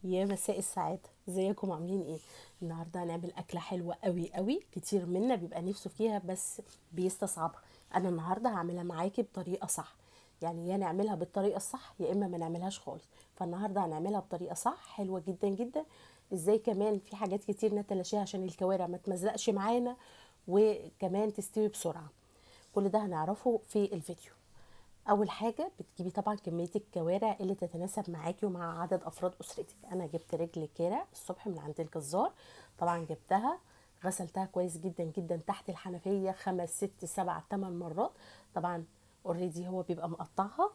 يا مساء السعادة، ازيكم عاملين ايه؟ النهارده هنعمل اكله حلوه قوي قوي. كتير منا بيبقى نفسه فيها بس بيستصعبها. انا النهارده هعملها معاكي بطريقه صح. يعني يا نعملها بالطريقه الصح يا اما ما نعملهاش خالص. فالنهارده هنعملها بطريقه صح حلوه جدا جدا. ازاي كمان في حاجات كتير نتلاشاها عشان الكوارع ما تمزقش معانا، وكمان تستوي بسرعه. كل ده هنعرفه في الفيديو. اول حاجه بتجيبي طبعا كميه الكوارع اللي تتناسب معاكي ومع عدد افراد اسرتك. انا جبت رجل كارع الصبح من عند الجزار. طبعا جبتها، غسلتها كويس جدا جدا تحت الحنفيه 5 6 7 8 مرات. طبعا اوريدي هو بيبقى مقطعها.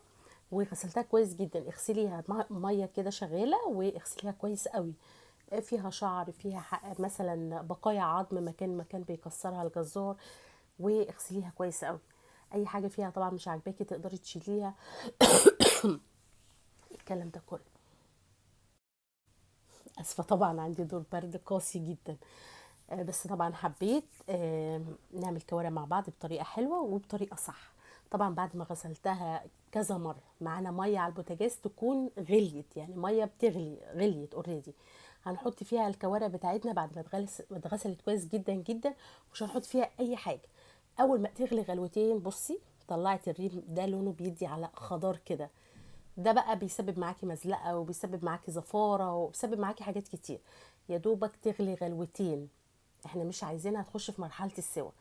وغسلتها كويس جدا، اغسليها ميه كده شغاله واغسليها كويس قوي. فيها شعر، فيها مثلا بقايا عظم مكان بيكسرها الجزار. واغسليها كويس قوي. اي حاجه فيها طبعا مش عاجباكي تقدري تشيليها. الكلام ده كله. اسفه طبعا عندي دور برد قاسي جدا. بس طبعا حبيت نعمل كوارع مع بعض بطريقه حلوه وبطريقه صح. طبعا بعد ما غسلتها كذا مره معانا ميه على البوتاجاز تكون غليت، يعني ميه بتغلي غليت اوريدي. هنحط فيها الكوارع بتاعتنا بعد ما اتغسلت كويس جدا جدا. مش هنحط فيها اي حاجه. اول ما تغلي غلوتين بصي، طلعت الريم ده لونه بيدي على خضار كده. ده بقى بيسبب معاكي مزلقه وبيسبب معاكي زفاره وبيسبب معاكي حاجات كتير. يا دوبك تغلي غلوتين، احنا مش عايزينها تخش في مرحله السوى.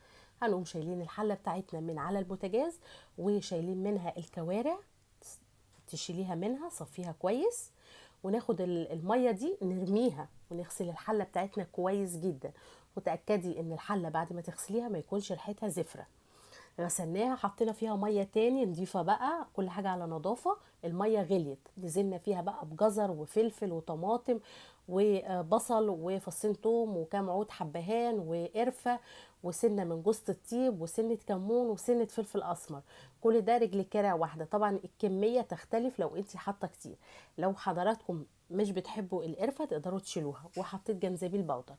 هنقوم شايلين الحله بتاعتنا من على البوتاجاز وشايلين منها الكوارع. تشيليها منها صفيها كويس، وناخد الميه دي نرميها ونغسل الحله بتاعتنا كويس جدا. وتاكدي ان الحله بعد ما تغسليها ما يكونش ريحتها زفره. غسلناها، حطينا فيها ميه تاني نضيفه بقى، كل حاجه على نظافه. الميه غليت، نزلنا فيها بقى بجزر وفلفل وطماطم وبصل وفصين توم وكام عود حبهان وقرفه وسنه من جوز الطيب وسنه كمون وسنه فلفل اسمر. كل ده رجل كرع واحده. طبعا الكميه تختلف لو انت حاطه كتير. لو حضراتكم مش بتحبوا القرفه تقدروا تشيلوها. وحطيت جنزبيل بودر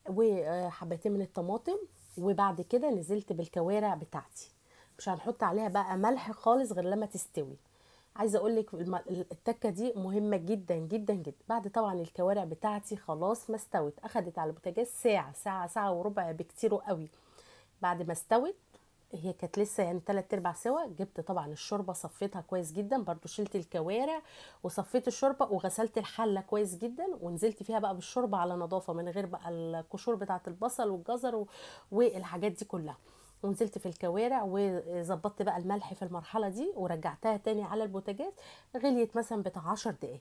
وحبتين من الطماطم. وبعد كده نزلت بالكوارع بتاعتي. مش هنحط عليها بقى ملح خالص غير لما تستوي. عايزه اقول لك التكه دي مهمه جدا جدا جدا. بعد طبعا الكوارع بتاعتي خلاص ما استوت، اخدت على البوتاجاز ساعه ساعه ساعه وربع بكتير قوي. بعد ما استوت، هي كانت لسه يعني 3/4 سوا، جبت طبعا الشوربه صفيتها كويس جدا، برضو شلت الكوارع وصفيت الشوربه وغسلت الحله كويس جدا ونزلت فيها بقى بالشوربه على نظافه من غير بقى القشور بتاعه البصل والجزر والحاجات دي كلها. ونزلت في الكوارع وظبطت بقى الملح في المرحله دي ورجعتها تاني على البوتاجاز. غليت مثلا بتاع 10 دقايق.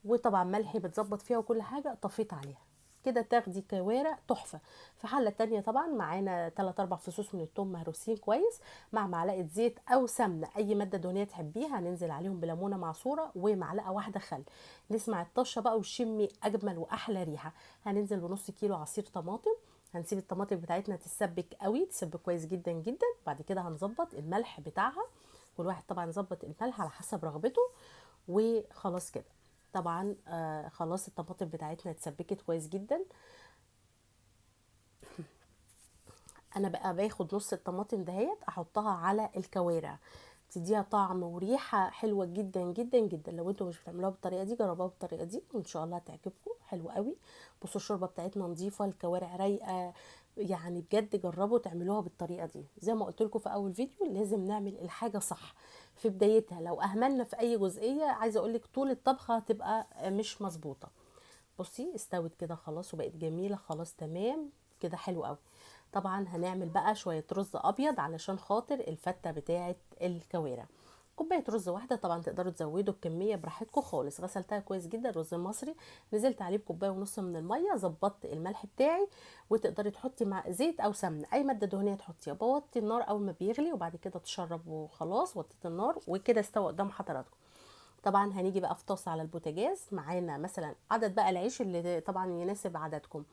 وطبعا ملحي بتظبط فيها وكل حاجه، طفيت عليها. كده تاخدي كوارع تحفه. في حله تانية طبعا معانا 3 4 فصوص من الثوم مهروسين كويس، مع معلقه زيت او سمنه اي ماده دهنيه تحبيها. هننزل عليهم بليمونه معصوره ومعلقه واحده خل. نسمع الطشه بقى وشمي اجمل واحلى ريحه. هننزل بنص كيلو عصير طماطم. هنسيب الطماطم بتاعتنا تتسبك قوي، تسبك كويس جدا جدا. بعد كده هنظبط الملح بتاعها. كل واحد طبعا يظبط الملح على حسب رغبته. وخلاص كده. طبعا خلاص الطماطم بتاعتنا اتسبكت كويس جدا. انا بقى باخد نص الطماطم دهيت احطها على الكوارع. تديها طعم وريحه حلوه جدا جدا جدا. لو انتوا مش بتعملوها بالطريقه دي جربوها بالطريقه دي وان شاء الله هتعجبكم حلو قوي. بصوا الشوربه بتاعتنا نظيفه، الكوارع رايقه. يعني بجد جربوا تعملوها بالطريقه دي. زي ما قلت لكم في اول فيديو لازم نعمل الحاجه صح في بدايتها. لو اهملنا في اي جزئيه عايزه اقول لك طول الطبخه هتبقى مش مظبوطه. بصي استوت كده خلاص وبقت جميله خلاص تمام كده حلو قوي. طبعا هنعمل بقى شويه رز ابيض علشان خاطر الفته بتاعه الكوارع. كوبايه رز واحده، طبعا تقدروا تزودوا الكميه براحتكم خالص. غسلتها كويس جدا، رز مصري. نزلت عليه بكوبايه ونص من الميه، ظبطت الملح بتاعي. وتقدري تحطي مع زيت او سمنه اي ماده دهنيه تحطيها. بوطي النار اول ما بيغلي وبعد كده تشرب وخلاص. وطيت النار وكده استوى قدام حضراتكم. طبعا هنيجي بقى في طاسه على البوتاجاز معانا مثلا عدد بقى العيش اللي طبعا يناسب عددكم.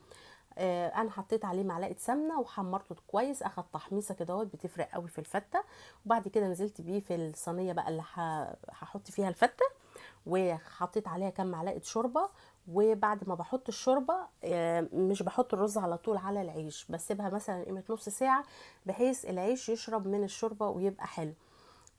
انا حطيت عليه معلقه سمنه وحمرته كويس، اخد تحميصه كده اهوت بتفرق قوي في الفته. وبعد كده نزلت بيه في الصينيه بقى اللي هحط فيها الفته. وحطيت عليها كام معلقه شوربه. وبعد ما بحط الشوربه مش بحط الرز على طول على العيش، بسيبها مثلا قيمه نص ساعه بحيث العيش يشرب من الشوربه ويبقى حلو.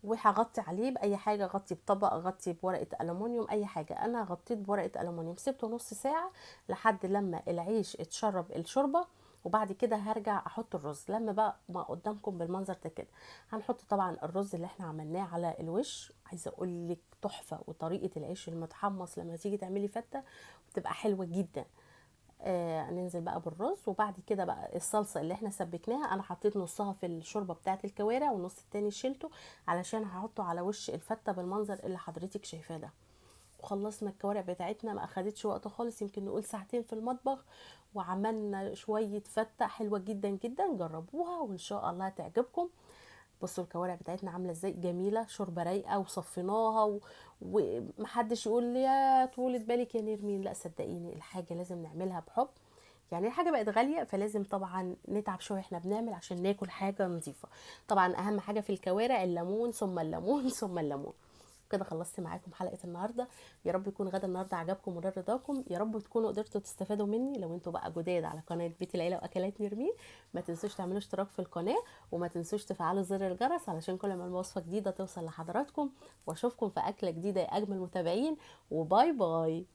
وهغطي عليه باي حاجه، اغطي بطبق، اغطي بورقه الومنيوم، اي حاجه. انا غطيت بورقه الومنيوم، سبته نص ساعه لحد لما العيش اتشرب الشوربه، وبعد كده هرجع احط الرز. لما بقى ما قدامكم بالمنظر ده كده، هنحط طبعا الرز اللي احنا عملناه على الوش. عايزه اقول لك تحفه. وطريقه العيش المتحمص لما تيجي تعملي فته بتبقى حلوه جدا. ننزل بقى بالرز، وبعد كده بقى الصلصه اللي احنا سبكناها انا حطيت نصها في الشوربه بتاعه الكوارع، والنص التاني شيلته علشان هحطه على وش الفته بالمنظر اللي حضرتك شايفاه ده. وخلصنا الكوارع بتاعتنا، ما اخدتش وقت خالص، يمكن نقول ساعتين في المطبخ، وعملنا شويه فته حلوه جدا جدا. جربوها وان شاء الله تعجبكم. بصوا الكوارع بتاعتنا عامله ازاي، جميله، شوربه رايقه وصفيناها ومحدش يقول لي يا طولة بالك يا نرمين، لا صدقيني الحاجه لازم نعملها بحب. يعني الحاجه بقت غاليه، فلازم طبعا نتعب شويه احنا بنعمل عشان ناكل حاجه نظيفه. طبعا اهم حاجه في الكوارع الليمون، ثم الليمون ثم الليمون. كده خلصت معاكم حلقه النهارده. يا رب يكون غدا النهارده عجبكم ونال رضاكم. يا رب تكونوا قدرتوا تستفادوا مني. لو انتوا بقى جداد على قناه بيت العيله واكلات نرمين، ما تنسوش تعملوا اشتراك في القناه، وما تنسوش تفعلوا زر الجرس علشان كل ما الوصفه جديده توصل لحضراتكم. واشوفكم في اكله جديده يا اجمل متابعين، وباي باي.